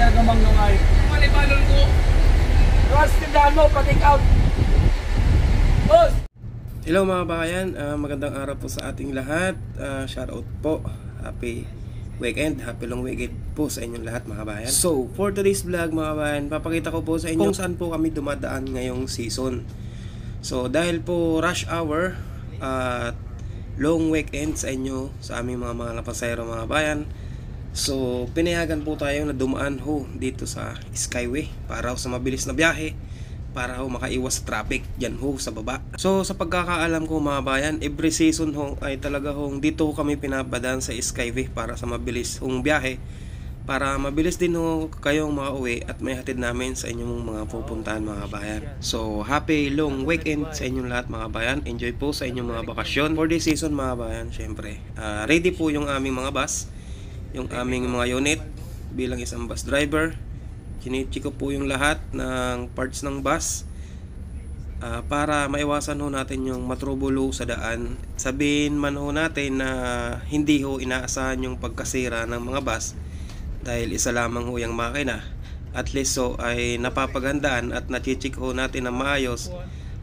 ginagamang nungay. Malibalon ko. Ross, tindahan mo, pa-take out. Boss! Hello mga bayan, magandang araw po sa ating lahat. Shoutout po, happy weekend, happy long weekend po sa inyong lahat mga bayan. So, for today's vlog mga bayan, papakita ko po sa inyo kung saan po kami dumadaan ngayong season. So, dahil po rush hour at long weekend sa inyo, sa aming mga napasayro mga bayan, so pinayagan po tayo na dumaan ho dito sa Skyway para sa mabilis na biyahe, para ho makaiwas sa traffic dyan ho sa baba. So sa pagkakaalam ko mga bayan, every season ho ay talaga hong dito kami pinapadaan sa Skyway para sa mabilis hong biyahe, para mabilis din ho kayong makauwi at may hatid namin sa inyong mga pupuntahan mga bayan. So happy long weekend sa inyong lahat mga bayan. Enjoy po sa inyong mga bakasyon for this season mga bayan. Syempre ready po yung aming mga bus, yung aming mga unit bilang isang bus driver. Chinichi ko po yung lahat ng parts ng bus para maiwasan ho natin yung matrubulo sa daan. Sabihin man ho natin na hindi ho inaasahan yung pagkasira ng mga bus dahil isa lamang ho yung makina. At least so ay napapagandaan at nachichik ho natin na maayos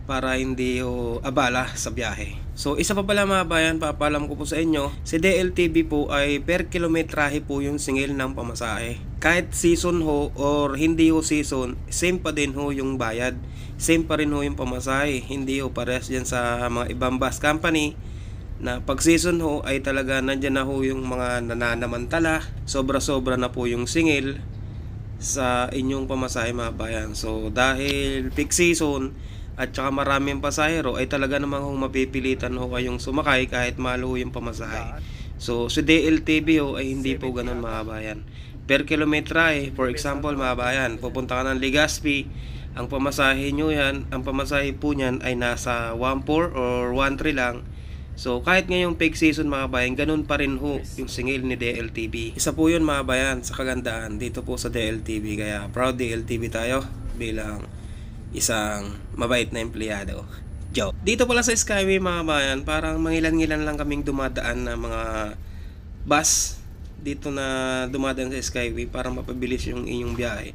para hindi ho abala sa biyahe. So isa pa pala mga bayan, papalam ko po sa inyo, si DLTV po ay per kilometrahe po yung singil ng pamasahe. Kahit season ho or hindi ho season, same pa din ho yung bayad, same pa rin ho yung pamasahe. Hindi ho parehas dyan sa mga ibang bus company na pag season ho ay talaga nandyan na ho yung mga nananamantala, sobra-sobra na po yung singil sa inyong pamasahe mga bayan. So dahil peak season at saka maraming pasahero ay talaga namang mapipilitan ho kayong sumakay kahit mahal ho yung pamasahe. So si DLTV ho ay hindi po ganun mga bayan. Per kilometrahe, for example mga bayan, pupunta ka ng Legazpi, ang pamasahe nyo yan, ang pamasahe po nyan ay nasa 1.4 or 1.3 lang. So kahit ngayong peak season mga bayan, ganun pa rin ho yung singil ni DLTV. Isa po yun mga bayan sa kagandahan dito po sa DLTV, kaya proud DLTV tayo bilang isang mabait na empleyado. Joke. Dito pala sa Skyway mga bayan, parang mangilan-ngilan lang kaming dumadaan na mga bus dito na dumadaan sa Skyway para mapabilis yung inyong biyahe.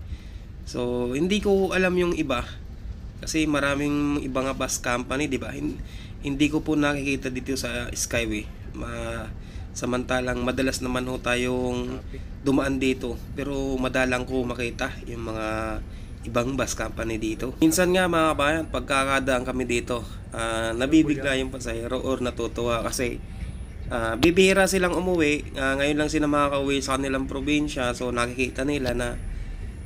So hindi ko alam yung iba kasi maraming ibang bus company, di ba? Hindi ko po nakikita dito sa Skyway. Samantalang madalas naman ho tayong dumaan dito, pero madalang ko makita yung mga ibang bus company dito. Minsan nga mga bayan, pagkakadaan kami dito, nabibigla yung pasahero or natutuwa kasi bibihira silang umuwi. Ngayon lang sila makakauwi sa kanilang probinsya, so nakikita nila na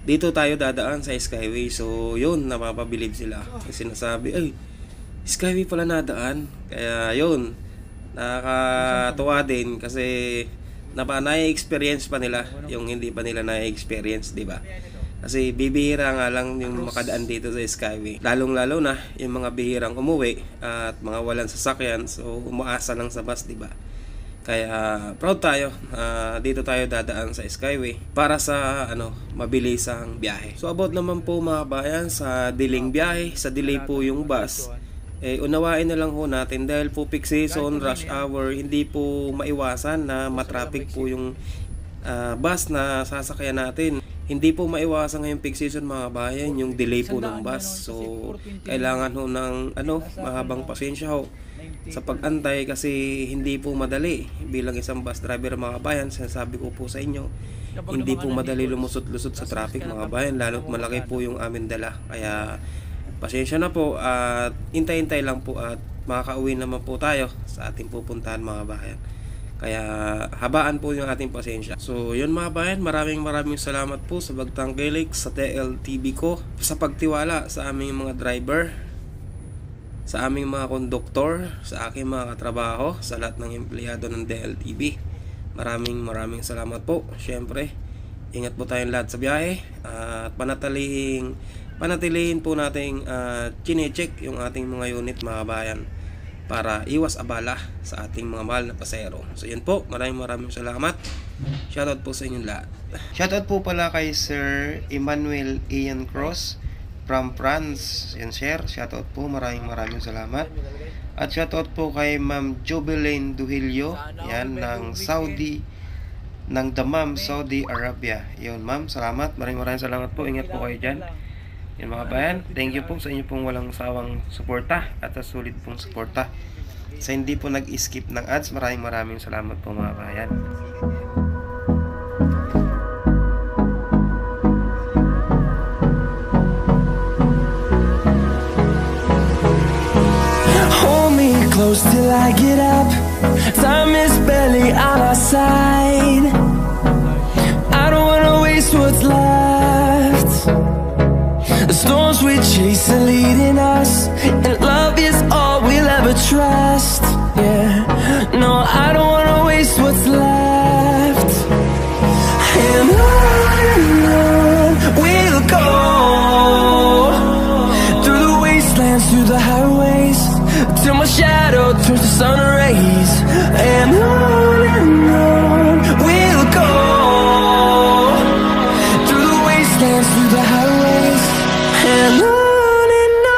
dito tayo dadaan sa Skyway. So yun, napapabilib sila. Sinasabi, ay, Skyway pala nadaan. Kaya yun, nakakatuwa din kasi na-experience pa nila yung hindi pa nila na-experience, di ba? Kasi bibihira nga lang yung makadaan dito sa Skyway. Lalong-lalo na yung mga bihirang umuwi at mga walang sasakyan, so umaasa lang sa bus, di ba? Kaya proud tayo, dito tayo dadaan sa Skyway para sa mabilisang biyahe. So about naman po mga bayan sa diling biyahe, sa delay po yung bus, unawain na lang ho natin dahil po peak season, rush hour, hindi po maiwasan na matraffic po yung bus na sasakyan natin. Hindi po maiwasan ngayong peak season mga bayan yung delay po ng bus. So kailangan ho ng mahabang pasensya ho sa pag-antay kasi hindi po madali. Bilang isang bus driver mga bayan, sinasabi ko po sa inyo, hindi po madali lumusot-lusot sa traffic mga bayan, lalo't malaki po yung amin dala. Kaya pasensya na po at hintay-hintay lang po at makakauwi naman po tayo sa ating pupuntahan mga bayan. Kaya habaan po yung ating pasensya. So yun mga bayan, maraming salamat po sa pagtangkilik sa DLTV ko, sa pagtiwala sa aming mga driver, sa aming mga konduktor, sa aking mga katrabaho, sa lahat ng empleyado ng DLTV. Maraming salamat po. Syempre, ingat po tayong lahat sa biyahe at panatilihin po nating chinecheck yung ating mga unit mga bayan para iwas abala sa ating mga mahal na pasahero. So yun po, maraming salamat. Shoutout po sa inyong lahat. Shoutout po pala kay Sir Emmanuel Ian Cross from France. Yan sir, shoutout po, maraming salamat. At shoutout po kay Ma'am Jobeline Duhilio, yan ng Saudi ng Dammam, Saudi Arabia. Yun, ma'am, salamat. Maraming salamat po. Ingat po kayo dyan. Yun mga bayan, thank you po sa inyo pong walang sawang suporta at sa sulit pong suporta. Sa hindi po nag-skip ng ads, maraming salamat po mga bayan. Hold me close till I get up. Time is barely on our side. I don't wanna waste what's left. The storms we chase are leading us, and love is all we'll ever trust. Yeah, no, I don't wanna waste what's left. And on we'll go, through the wastelands, through the highways, till my shadow turns to sun rays. And on we'll go, through the wastelands, through the highways, and on we'll go.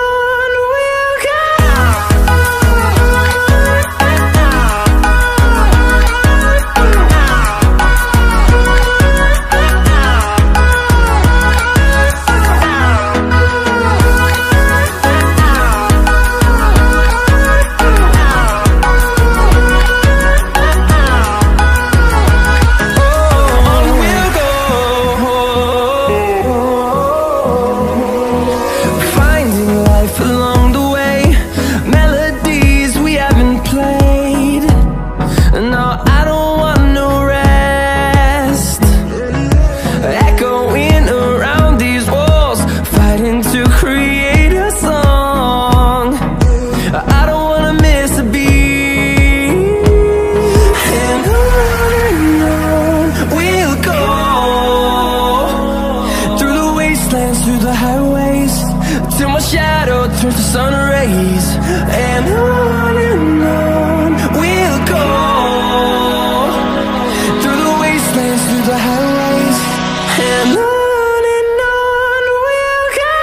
Through the highways, till my shadow turns to sun rays. And on we'll go, through the wastelands, through the highways, and on we'll go.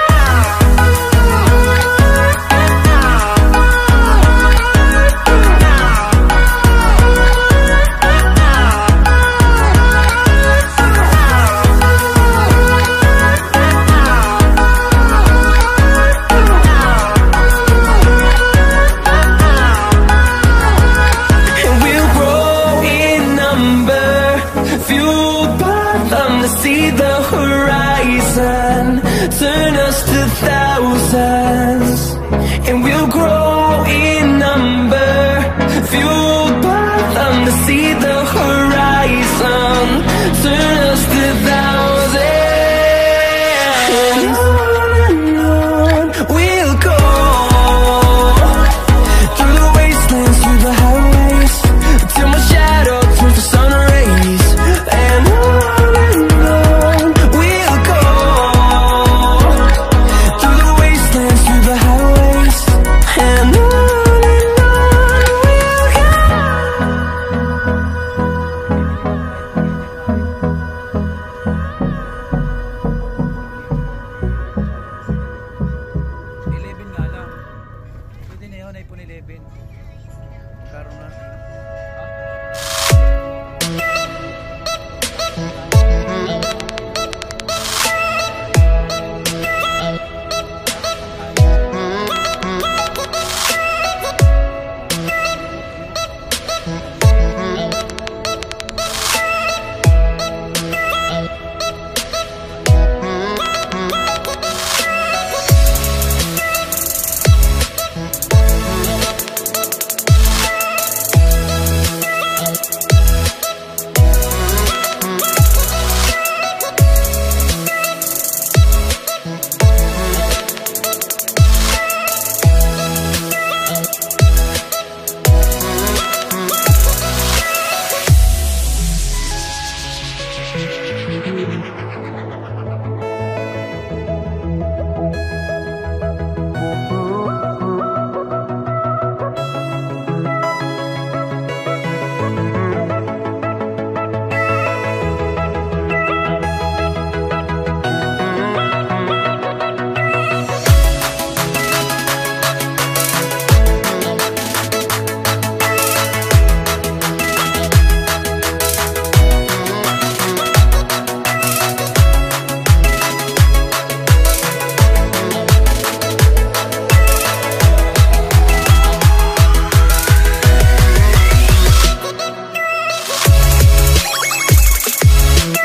See the horizon, turn us to thousands, and we'll grow in number, fueled by them. To see the horizon, turn us to thousands, and on we'll go, through the wastelands, through the highways, till my shadow turns to sun rays. And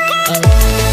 go.